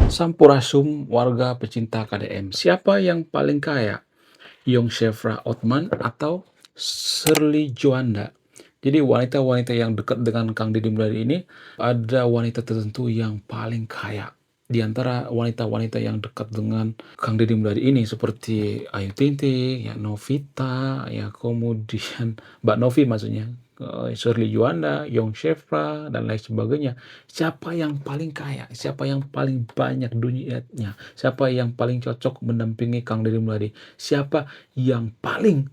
Sampurasum warga pecinta KDM. Siapa yang paling kaya? Yong Shefra Othman atau Shirley Juanda? Jadi wanita-wanita yang dekat dengan Kang Deddy Mulyadi ini, ada wanita tertentu yang paling kaya. Di antara wanita-wanita yang dekat dengan Kang Deddy Mulyadi ini seperti Ayu Ting-Ting, ya Novita, ya kemudian Mbak Novi maksudnya, Shirley Juanda, Yong Shefra, dan lain sebagainya. Siapa yang paling kaya? Siapa yang paling banyak duitnya? Siapa yang paling cocok mendampingi Kang Deddy Mulyadi? Siapa yang paling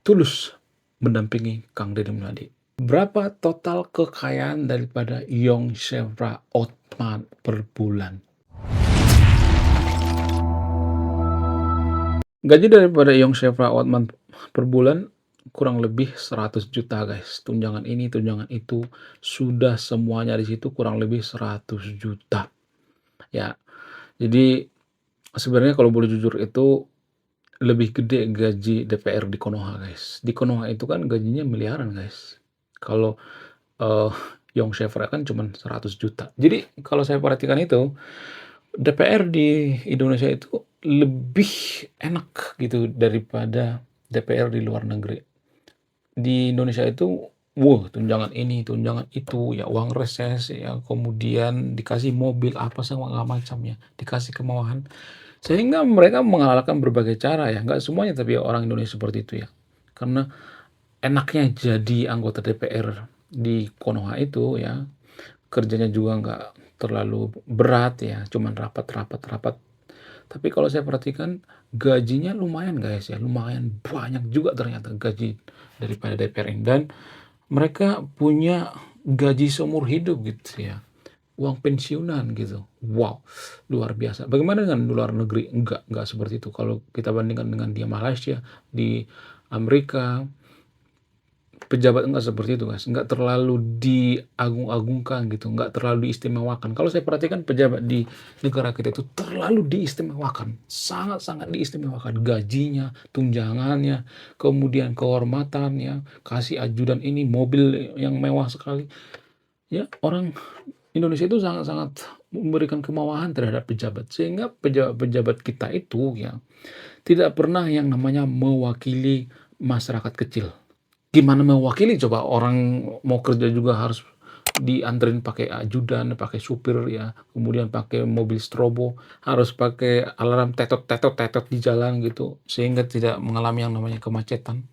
tulus mendampingi Kang Deddy Mulyadi? Berapa total kekayaan daripada Yong Shefra Othman per bulan? Gaji daripada Yong Shefra Othman per bulan kurang lebih 100 juta guys. Tunjangan ini, tunjangan itu, sudah semuanya di situ kurang lebih 100 juta. Ya, jadi sebenarnya kalau boleh jujur itu lebih gede gaji DPR di Konoha guys. Di Konoha itu kan gajinya miliaran guys. Kalau eh, Yong Shefra kan cuma 100 juta. Jadi kalau saya perhatikan itu DPR di Indonesia itu lebih enak gitu daripada DPR di luar negeri. Di Indonesia itu, tunjangan ini, tunjangan itu, ya uang reses, ya kemudian dikasih mobil apa segala macamnya, dikasih kemewahan. Sehingga mereka menghalalkan berbagai cara ya, nggak semuanya tapi ya orang Indonesia seperti itu ya. Karena enaknya jadi anggota DPR di Konoha itu ya, kerjanya juga nggak terlalu berat ya, cuman rapat rapat rapat. Tapi kalau saya perhatikan gajinya lumayan guys ya, lumayan banyak juga ternyata gaji daripada DPR ini. Dan mereka punya gaji seumur hidup gitu ya, uang pensiunan gitu. Wow, luar biasa. Bagaimana dengan luar negeri? Enggak seperti itu. Kalau kita bandingkan dengan di Malaysia, di Amerika, pejabat enggak seperti itu guys, enggak terlalu diagung-agungkan gitu, enggak terlalu diistimewakan. Kalau saya perhatikan pejabat di negara kita itu terlalu diistimewakan, sangat-sangat diistimewakan. Gajinya, tunjangannya, kemudian kehormatannya, kasih ajudan ini, mobil yang mewah sekali. Ya, orang Indonesia itu sangat-sangat memberikan kemewahan terhadap pejabat, sehingga pejabat-pejabat kita itu ya tidak pernah yang namanya mewakili masyarakat kecil. Gimana mewakili coba, orang mau kerja juga harus dianterin pakai ajudan, pakai supir ya, kemudian pakai mobil strobo, harus pakai alarm tetot tetot tetot di jalan gitu, sehingga tidak mengalami yang namanya kemacetan.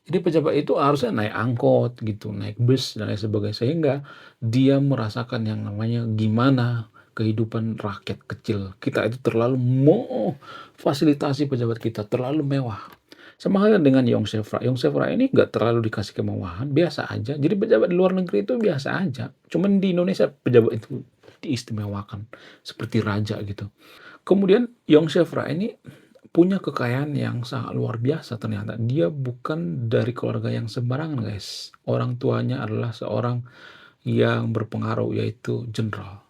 Jadi pejabat itu harusnya naik angkot gitu, naik bus dan lain sebagainya, sehingga dia merasakan yang namanya gimana kehidupan rakyat kecil. Kita itu terlalu mau fasilitasi pejabat kita, terlalu mewah. Sama halnya dengan Yong Shefra. Yong Shefra ini nggak terlalu dikasih kemewahan, biasa aja. Jadi pejabat di luar negeri itu biasa aja. Cuman di Indonesia pejabat itu diistimewakan seperti raja gitu. Kemudian Yong Shefra ini punya kekayaan yang sangat luar biasa ternyata. Dia bukan dari keluarga yang sembarangan guys. Orang tuanya adalah seorang yang berpengaruh, yaitu jenderal.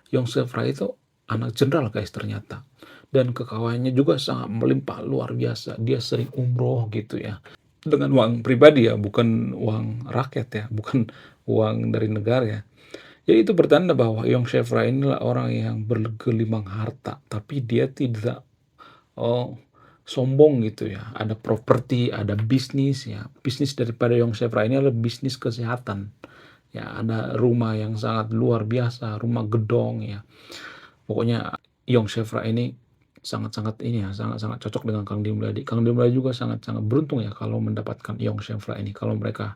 Yong Shefra itu anak jenderal guys ternyata. Dan kekayaannya juga sangat melimpah luar biasa. Dia sering umroh gitu ya. Dengan uang pribadi ya, bukan uang rakyat ya, bukan uang dari negara ya. Jadi itu bertanda bahwa Yong Shefra inilah orang yang bergelimang harta, tapi dia tidak oh, sombong gitu ya. Ada properti, ada bisnis ya. Bisnis daripada Yong Shefra ini adalah bisnis kesehatan. Ya, ada rumah yang sangat luar biasa, rumah gedong ya. Pokoknya Yong Shefra ini sangat-sangat ini ya, sangat-sangat cocok dengan Kang Deddy Mulyadi. Kang Deddy Mulyadi juga sangat-sangat beruntung ya kalau mendapatkan Yong Shefra ini, kalau mereka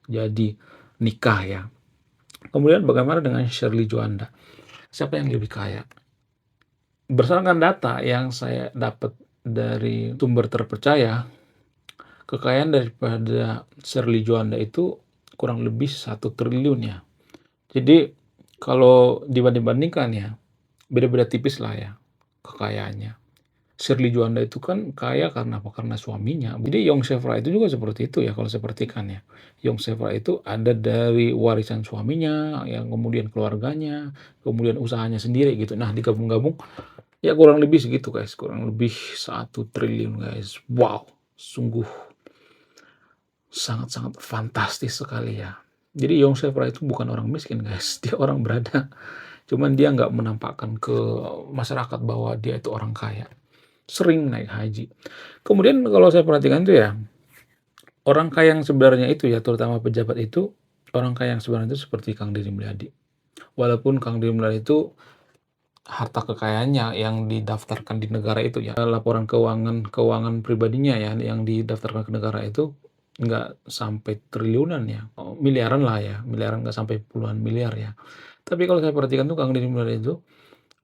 jadi nikah ya. Kemudian bagaimana dengan Shirley Juanda? Siapa yang lebih kaya? Berdasarkan data yang saya dapat dari sumber terpercaya, kekayaan daripada Shirley Juanda itu kurang lebih 1 triliun ya. Jadi kalau dibanding-bandingkan ya, beda-beda tipis lah ya kekayaannya. Shirley Juanda itu kan kaya karena apa? Karena suaminya. Jadi Yong Shefra itu juga seperti itu ya kalau saya perhatikan ya. Yong Shefra itu ada dari warisan suaminya, yang kemudian keluarganya, kemudian usahanya sendiri gitu. Nah, digabung-gabung ya kurang lebih segitu guys, kurang lebih 1 triliun guys. Wow, sungguh sangat-sangat fantastis sekali ya. Jadi Yong Shefra itu bukan orang miskin guys, dia orang berada. cuman dia nggak menampakkan ke masyarakat bahwa dia itu orang kaya, sering naik haji. Kemudian kalau saya perhatikan tuh ya, orang kaya yang sebenarnya itu ya, terutama pejabat itu, orang kaya yang sebenarnya itu seperti Kang Deddy Mulyadi. Walaupun Kang Deddy Mulyadi itu harta kekayaannya yang didaftarkan di negara itu ya, laporan keuangan keuangan pribadinya ya, yang didaftarkan ke negara itu nggak sampai triliunan ya, miliaran lah ya, miliaran nggak sampai puluhan miliar ya. Tapi kalau saya perhatikan tuh Kang Deddy Mulyadi itu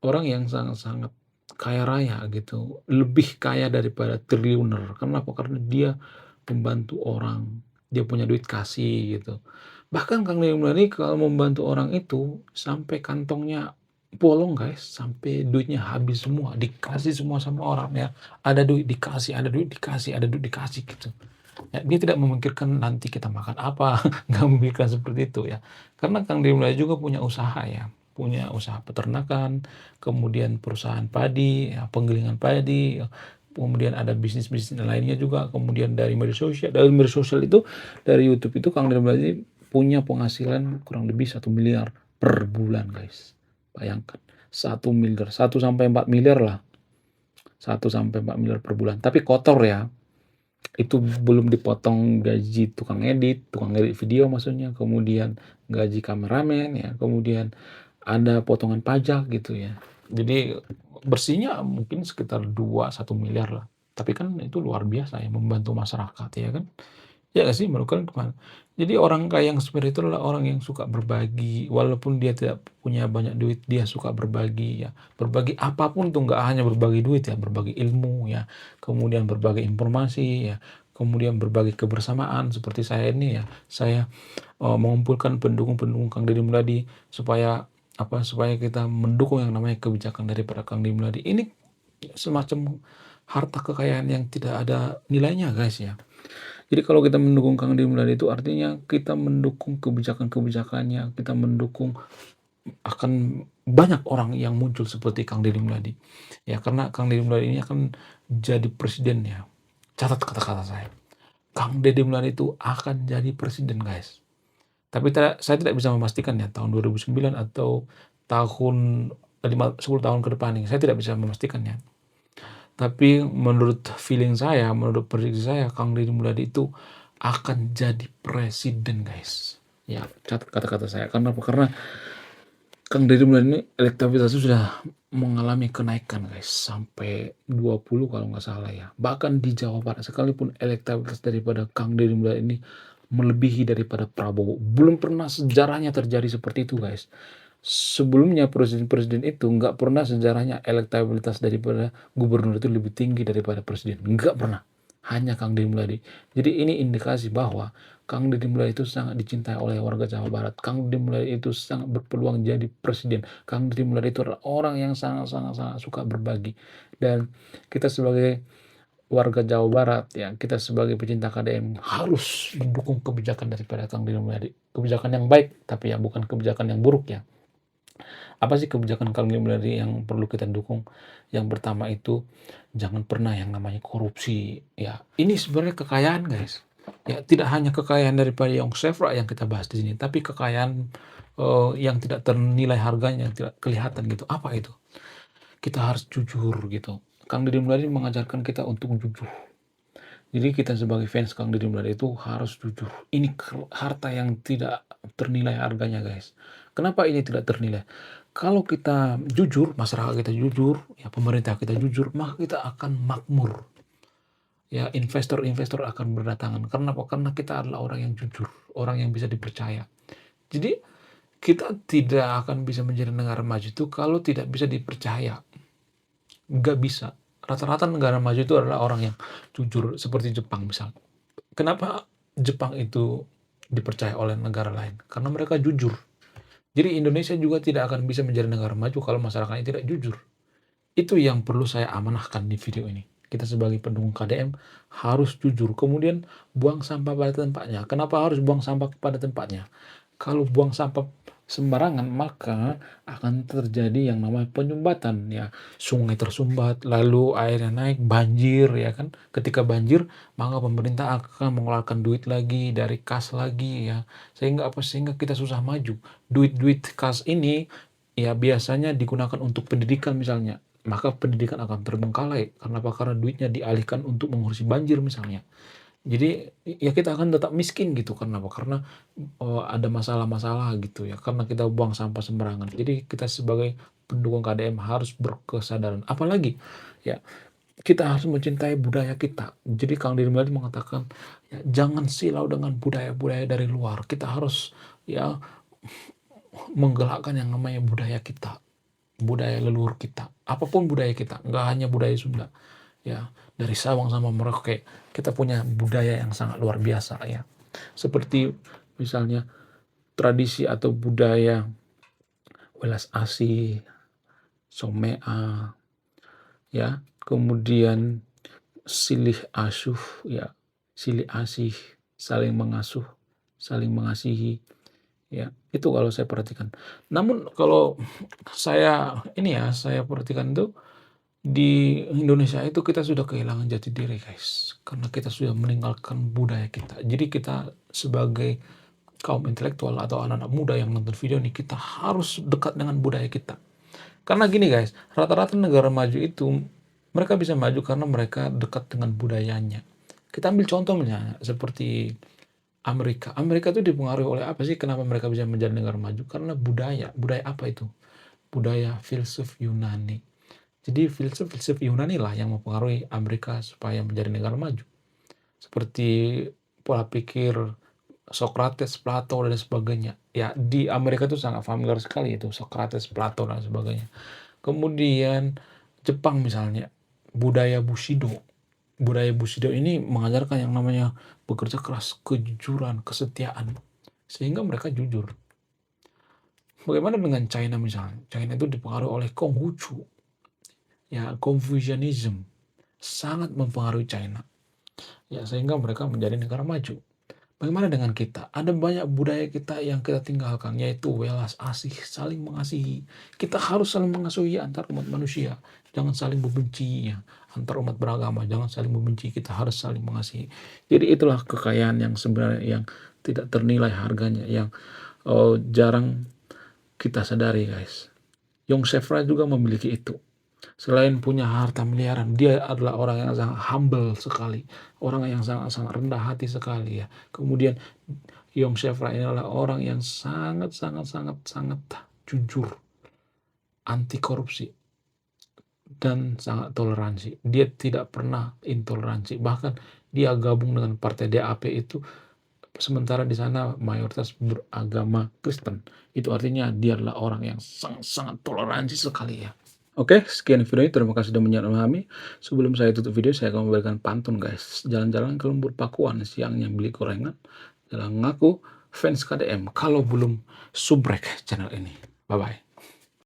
orang yang sangat-sangat kaya raya gitu, lebih kaya daripada triliuner. Kenapa? Karena dia membantu orang, dia punya duit kasih gitu. Bahkan Kang Deddy Mulyadi kalau membantu orang itu sampai kantongnya bolong guys, sampai duitnya habis semua, dikasih semua sama orang ya. Ada duit dikasih, ada duit dikasih, ada duit dikasih gitu. Ya, dia tidak memikirkan nanti kita makan apa, nggak memikirkan seperti itu ya. Karena Kang Deddy Mulyadi juga punya usaha ya, punya usaha peternakan, kemudian perusahaan padi, ya, penggilingan padi, ya, kemudian ada bisnis-bisnis lainnya juga, kemudian dari media sosial itu, dari YouTube itu Kang Deddy Mulyadi punya penghasilan kurang lebih 1 miliar per bulan guys. Bayangkan, 1 miliar, 1 sampai 4 miliar lah, 1 sampai 4 miliar per bulan. Tapi kotor ya, itu belum dipotong gaji tukang edit video maksudnya, kemudian gaji kameramen ya, kemudian ada potongan pajak gitu ya. Jadi bersihnya mungkin sekitar 1 miliar lah. Tapi kan itu luar biasa ya membantu masyarakat ya kan. Ya nggak sih menurut kalian gimana? Jadi orang kaya yang seperti itu adalah orang yang suka berbagi, walaupun dia tidak punya banyak duit, dia suka berbagi ya. Berbagi apapun tuh, nggak hanya berbagi duit ya, berbagi ilmu ya, kemudian berbagi informasi ya, kemudian berbagi kebersamaan seperti saya ini ya. Saya mengumpulkan pendukung-pendukung Kang Deddy Mulyadi supaya apa? Supaya kita mendukung yang namanya kebijakan daripada Kang Deddy Mulyadi. Ini semacam harta kekayaan yang tidak ada nilainya guys ya. Jadi kalau kita mendukung Kang Deddy Mulyadi itu artinya kita mendukung kebijakan-kebijakannya, kita mendukung akan banyak orang yang muncul seperti Kang Deddy Mulyadi. Ya karena Kang Deddy Mulyadi ini akan jadi presiden ya. Catat kata-kata saya. Kang Deddy Mulyadi itu akan jadi presiden guys. Tapi saya tidak bisa memastikan ya tahun 2009 atau tahun 10 tahun ke depan ini. Saya tidak bisa memastikannya. Tapi menurut feeling saya, menurut prediksi saya, Kang Deddy Mulyadi itu akan jadi presiden guys. Ya, catat kata-kata saya. Kenapa? Karena Kang Deddy Mulyadi ini elektabilitasnya sudah mengalami kenaikan guys. Sampai 20 kalau nggak salah ya. Bahkan di Jawa Barat sekalipun elektabilitas daripada Kang Deddy Mulyadi ini melebihi daripada Prabowo. Belum pernah sejarahnya terjadi seperti itu guys. Sebelumnya presiden-presiden itu nggak pernah sejarahnya elektabilitas daripada gubernur itu lebih tinggi daripada presiden, nggak pernah. Hanya Kang Deddy Mulyadi. Jadi ini indikasi bahwa Kang Deddy Mulyadi itu sangat dicintai oleh warga Jawa Barat. Kang Deddy Mulyadi itu sangat berpeluang jadi presiden. Kang Deddy Mulyadi itu adalah orang yang sangat suka berbagi. Dan kita sebagai warga Jawa Barat ya, kita sebagai pecinta KDM harus mendukung kebijakan daripada Kang Deddy Mulyadi. Kebijakan yang baik, tapi ya bukan kebijakan yang buruk ya. Apa sih kebijakan Kang Deddy Mulyadi yang perlu kita dukung? Yang pertama itu jangan pernah yang namanya korupsi. Ya, ini sebenarnya kekayaan guys. Ya, tidak hanya kekayaan daripada Yong Sevra yang kita bahas di sini, tapi kekayaan yang tidak ternilai harganya, yang tidak kelihatan gitu. Apa itu? Kita harus jujur gitu. Kang Deddy Mulyadi mengajarkan kita untuk jujur. Jadi kita sebagai fans Kang Deddy Mulyadi itu harus jujur. Ini harta yang tidak ternilai harganya guys. Kenapa ini tidak ternilai? Kalau kita jujur, masyarakat kita jujur, ya pemerintah kita jujur, maka kita akan makmur. Ya investor-investor akan berdatangan. Karena apa? Karena kita adalah orang yang jujur, orang yang bisa dipercaya. Jadi kita tidak akan bisa menjadi negara maju itu kalau tidak bisa dipercaya. Nggak bisa. Rata-rata negara maju itu adalah orang yang jujur, seperti Jepang misalnya. Kenapa Jepang itu dipercaya oleh negara lain? Karena mereka jujur. Jadi Indonesia juga tidak akan bisa menjadi negara maju kalau masyarakatnya tidak jujur. Itu yang perlu saya amanahkan di video ini. Kita sebagai pendukung KDM harus jujur. Kemudian buang sampah pada tempatnya. Kenapa harus buang sampah pada tempatnya? Kalau buang sampah sembarangan, maka akan terjadi yang namanya penyumbatan ya. Sungai tersumbat, lalu airnya naik, banjir ya kan. Ketika banjir, maka pemerintah akan mengeluarkan duit lagi dari kas lagi ya. Sehingga apa? Sehingga kita susah maju. Duit-duit kas ini ya biasanya digunakan untuk pendidikan misalnya, maka pendidikan akan terbengkalai. Karena apa? Karena duitnya dialihkan untuk mengurusi banjir misalnya. Jadi, ya kita akan tetap miskin gitu, karena apa? Karena, ada masalah-masalah gitu ya, karena kita buang sampah sembarangan. Jadi kita sebagai pendukung KDM harus berkesadaran. Apalagi, ya kita harus mencintai budaya kita. Jadi Kang Deddy Mulyadi mengatakan, ya jangan silau dengan budaya-budaya dari luar. Kita harus, ya menggalakkan yang namanya budaya kita, budaya leluhur kita. Apapun budaya kita, nggak hanya budaya Sunda. Ya, dari Sabang sama Merauke, kita punya budaya yang sangat luar biasa ya. Seperti misalnya tradisi atau budaya welas asih, somea, ya, kemudian silih asuh, ya, silih asih, saling mengasuh, saling mengasihi, ya. Itu kalau saya perhatikan. Namun kalau saya perhatikan itu di Indonesia itu kita sudah kehilangan jati diri, guys, karena kita sudah meninggalkan budaya kita. Jadi kita sebagai kaum intelektual atau anak-anak muda yang nonton video ini, kita harus dekat dengan budaya kita. Karena gini guys, rata-rata negara maju itu mereka bisa maju karena mereka dekat dengan budayanya. Kita ambil contoh misalnya seperti Amerika. Amerika itu dipengaruhi oleh apa sih? Kenapa mereka bisa menjadi negara maju? Karena budaya. Budaya apa itu? Budaya filsuf Yunani. Jadi filsuf-filsuf Yunani lah yang mempengaruhi Amerika supaya menjadi negara maju. Seperti pola pikir Socrates, Plato, dan sebagainya. Ya, di Amerika itu sangat familiar sekali itu, Socrates, Plato, dan sebagainya. Kemudian Jepang misalnya, budaya Bushido. Budaya Bushido ini mengajarkan yang namanya bekerja keras, kejujuran, kesetiaan. Sehingga mereka jujur. Bagaimana dengan China misalnya? China itu dipengaruhi oleh Konghucu. Ya, Confucianism sangat mempengaruhi China. Ya, sehingga mereka menjadi negara maju. Bagaimana dengan kita? Ada banyak budaya kita yang kita tinggalkan, yaitu welas asih, saling mengasihi. Kita harus saling mengasihi antar umat manusia. Jangan saling membenci ya. Antar umat beragama, jangan saling membenci. Kita harus saling mengasihi. Jadi itulah kekayaan yang sebenarnya yang tidak ternilai harganya, yang jarang kita sadari, guys. Yong Sefra juga memiliki itu. Selain punya harta miliaran, dia adalah orang yang sangat humble sekali, orang yang sangat-sangat rendah hati sekali ya. Kemudian Yong Shefra ini adalah orang yang sangat jujur, anti korupsi, dan sangat toleransi. Dia tidak pernah intoleransi. Bahkan dia gabung dengan partai DAP itu, sementara di sana mayoritas beragama Kristen. Itu artinya dia adalah orang yang sangat toleransi sekali ya. Oke, sekian video ini. Terima kasih sudah menonton kami. Sebelum saya tutup video, saya akan memberikan pantun, guys. Jalan-jalan ke lembur Pakuan, siangnya beli gorengan. Jalan ngaku fans KDM. Kalau belum subrek channel ini. Bye-bye.